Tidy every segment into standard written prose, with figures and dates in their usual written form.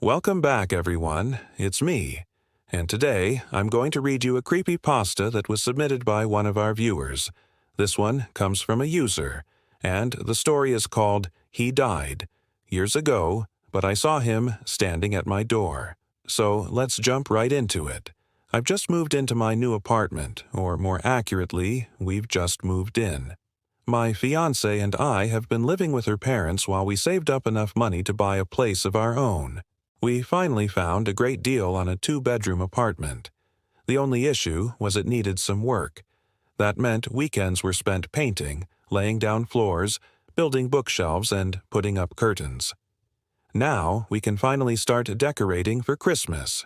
Welcome back, everyone. It's me. And today, I'm going to read you a creepypasta that was submitted by one of our viewers. This one comes from a user, and the story is called He Died. Years ago, but I saw him standing at my door. So let's jump right into it. I've just moved into my new apartment, or more accurately, we've just moved in. My fiancé and I have been living with her parents while we saved up enough money to buy a place of our own. We finally found a great deal on a 2-bedroom apartment. The only issue was it needed some work. That meant weekends were spent painting, laying down floors, building bookshelves, and putting up curtains. Now we can finally start decorating for Christmas.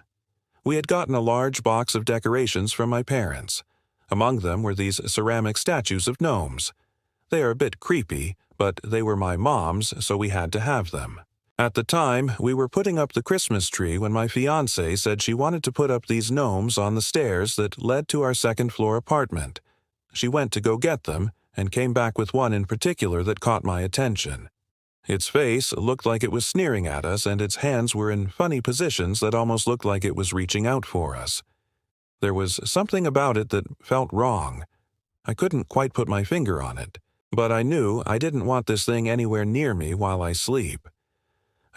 We had gotten a large box of decorations from my parents. Among them were these ceramic statues of gnomes. They are a bit creepy, but they were my mom's, so we had to have them. At the time, we were putting up the Christmas tree when my fiancée said she wanted to put up these gnomes on the stairs that led to our second-floor apartment. She went to go get them and came back with one in particular that caught my attention. Its face looked like it was sneering at us, and its hands were in funny positions that almost looked like it was reaching out for us. There was something about it that felt wrong. I couldn't quite put my finger on it, but I knew I didn't want this thing anywhere near me while I sleep.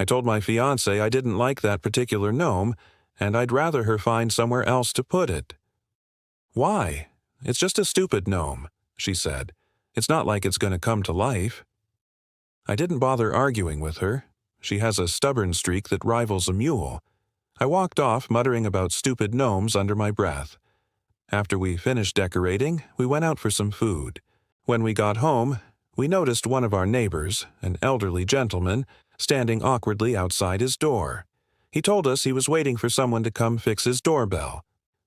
I told my fiancé I didn't like that particular gnome, and I'd rather her find somewhere else to put it. "Why? It's just a stupid gnome," she said. "It's not like it's going to come to life." I didn't bother arguing with her. She has a stubborn streak that rivals a mule. I walked off muttering about stupid gnomes under my breath. After we finished decorating, we went out for some food. When we got home, we noticed one of our neighbors, an elderly gentleman, standing awkwardly outside his door. He told us he was waiting for someone to come fix his doorbell.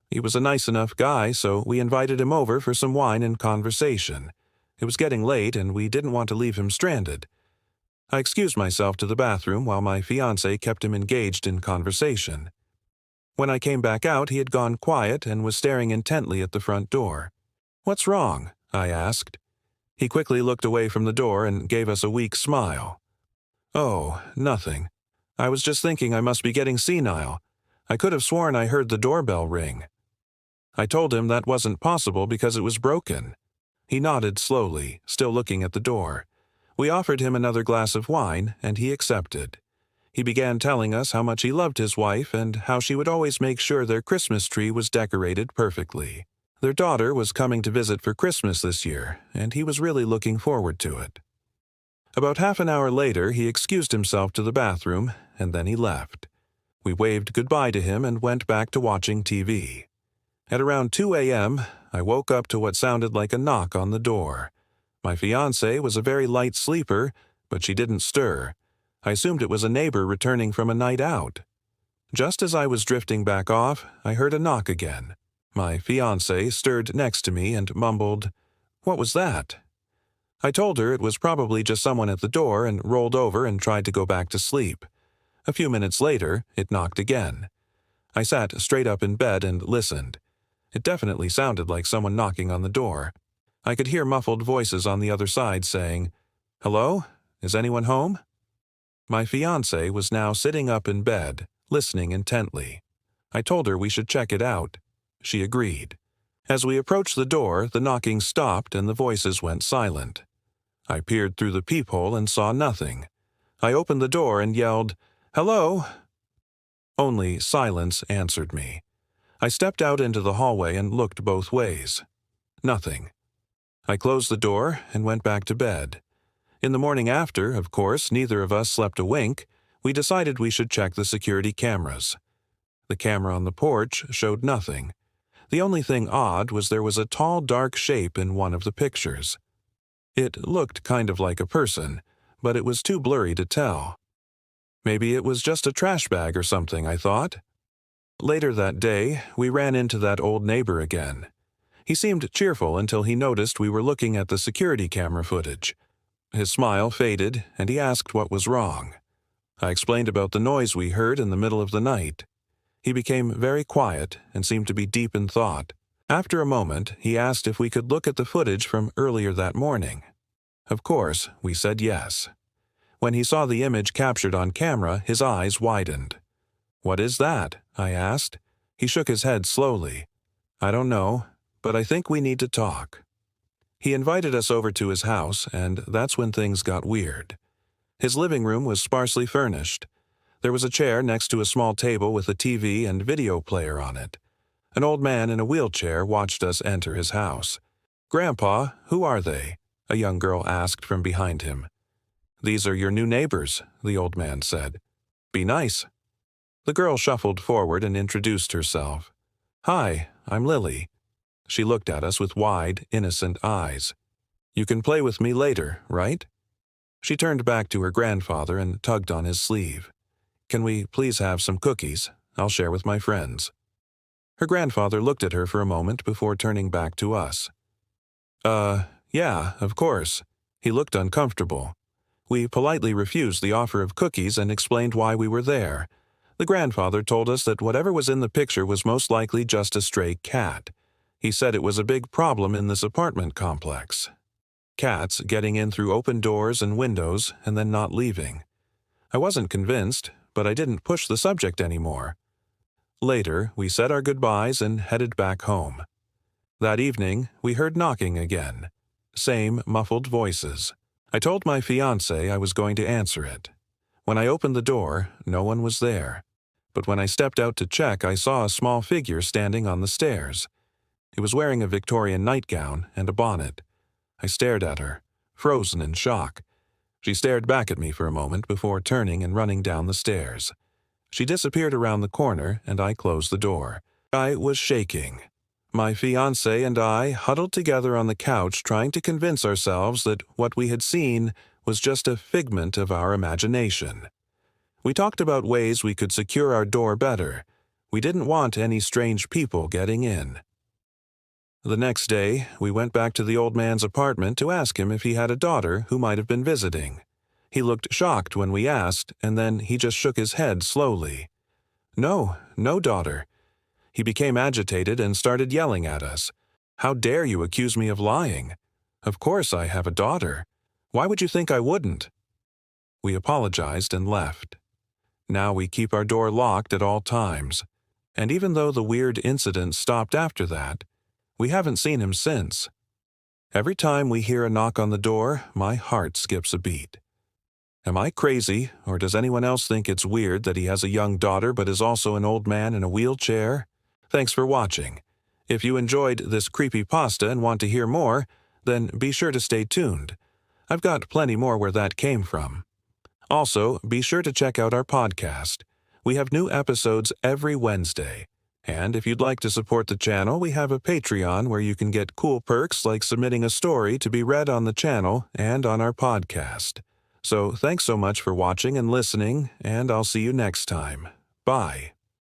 He was a nice enough guy, so we invited him over for some wine and conversation. It was getting late, and we didn't want to leave him stranded. I excused myself to the bathroom while my fiancé kept him engaged in conversation. When I came back out, he had gone quiet and was staring intently at the front door. "What's wrong?" I asked. He quickly looked away from the door and gave us a weak smile. "Oh, nothing. I was just thinking I must be getting senile. I could have sworn I heard the doorbell ring." I told him that wasn't possible because it was broken. He nodded slowly, still looking at the door. We offered him another glass of wine, and he accepted. He began telling us how much he loved his wife and how she would always make sure their Christmas tree was decorated perfectly. Their daughter was coming to visit for Christmas this year, and he was really looking forward to it. About half an hour later, he excused himself to the bathroom, and then he left. We waved goodbye to him and went back to watching TV. At around 2 a.m., I woke up to what sounded like a knock on the door. My fiancée was a very light sleeper, but she didn't stir. I assumed it was a neighbor returning from a night out. Just as I was drifting back off, I heard a knock again. My fiancée stirred next to me and mumbled, "What was that?" I told her it was probably just someone at the door and rolled over and tried to go back to sleep. A few minutes later, it knocked again. I sat straight up in bed and listened. It definitely sounded like someone knocking on the door. I could hear muffled voices on the other side saying, "Hello? Is anyone home?" My fiancée was now sitting up in bed, listening intently. I told her we should check it out. She agreed. As we approached the door, the knocking stopped and the voices went silent. I peered through the peephole and saw nothing. I opened the door and yelled, "Hello?" Only silence answered me. I stepped out into the hallway and looked both ways. Nothing. I closed the door and went back to bed. In the morning after, of course, neither of us slept a wink. We decided we should check the security cameras. The camera on the porch showed nothing. The only thing odd was there was a tall, dark shape in one of the pictures. It looked kind of like a person, but it was too blurry to tell. Maybe it was just a trash bag or something, I thought. Later that day, we ran into that old neighbor again. He seemed cheerful until he noticed we were looking at the security camera footage. His smile faded, and he asked what was wrong. I explained about the noise we heard in the middle of the night. He became very quiet and seemed to be deep in thought. After a moment, he asked if we could look at the footage from earlier that morning. Of course, we said yes. When he saw the image captured on camera, his eyes widened. "What is that?" I asked. He shook his head slowly. "I don't know, but I think we need to talk." He invited us over to his house, and that's when things got weird. His living room was sparsely furnished. There was a chair next to a small table with a TV and video player on it. An old man in a wheelchair watched us enter his house. "Grandpa, who are they?" a young girl asked from behind him. "These are your new neighbors," the old man said. "Be nice." The girl shuffled forward and introduced herself. "Hi, I'm Lily." She looked at us with wide, innocent eyes. "You can play with me later, right?" She turned back to her grandfather and tugged on his sleeve. "Can we please have some cookies? I'll share with my friends." Her grandfather looked at her for a moment before turning back to us. Yeah, of course." He looked uncomfortable. We politely refused the offer of cookies and explained why we were there. The grandfather told us that whatever was in the picture was most likely just a stray cat. He said it was a big problem in this apartment complex. Cats getting in through open doors and windows and then not leaving. I wasn't convinced, but I didn't push the subject anymore. Later, we said our goodbyes and headed back home. That evening, we heard knocking again. Same muffled voices. I told my fiancé I was going to answer it. When I opened the door, no one was there. But when I stepped out to check, I saw a small figure standing on the stairs. It was wearing a Victorian nightgown and a bonnet. I stared at her, frozen in shock. She stared back at me for a moment before turning and running down the stairs. She disappeared around the corner, and I closed the door. I was shaking. My fiancé and I huddled together on the couch trying to convince ourselves that what we had seen was just a figment of our imagination. We talked about ways we could secure our door better. We didn't want any strange people getting in. The next day, we went back to the old man's apartment to ask him if he had a daughter who might have been visiting. He looked shocked when we asked, and then he just shook his head slowly. "No, no daughter." He became agitated and started yelling at us. "How dare you accuse me of lying? Of course I have a daughter. Why would you think I wouldn't?" We apologized and left. Now we keep our door locked at all times. And even though the weird incident stopped after that, we haven't seen him since. Every time we hear a knock on the door, my heart skips a beat. Am I crazy, or does anyone else think it's weird that he has a young daughter but is also an old man in a wheelchair? Thanks for watching. If you enjoyed this creepypasta and want to hear more, then be sure to stay tuned. I've got plenty more where that came from. Also, be sure to check out our podcast. We have new episodes every Wednesday. And if you'd like to support the channel, we have a Patreon where you can get cool perks like submitting a story to be read on the channel and on our podcast. So thanks so much for watching and listening, and I'll see you next time. Bye.